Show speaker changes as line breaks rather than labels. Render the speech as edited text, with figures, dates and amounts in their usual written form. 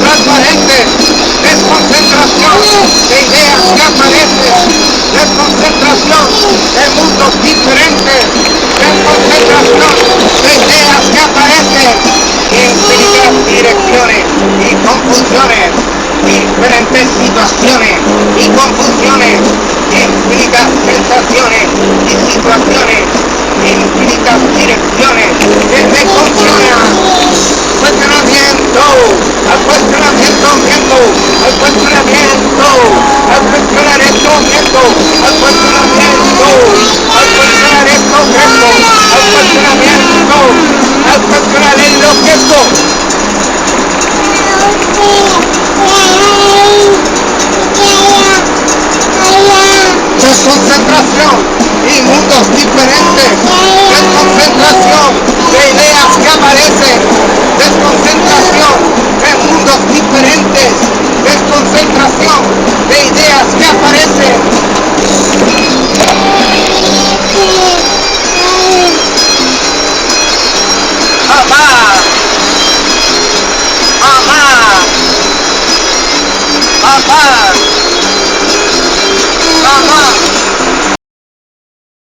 transparentes, desconcentración de ideas que aparecen, desconcentración de mundos diferentes, desconcentración de ideas que aparecen, infinitas direcciones y confusiones, diferentes situaciones y confusiones, infinitas sensaciones y situaciones, infinitas direcciones que se funcionan. Cuestionamiento, al cuestionamiento viendo, al cuestionamiento, al cuestionar esto viendo, al cuestionamiento, al cuestionar esto viendo, al cuestionamiento, al cuestionar el objeto. Desconcentración y mundos diferentes, desconcentración de ideas que aparecen, desconcentración de mundos diferentes, desconcentración de ideas que aparecen. Amar, amar, amar.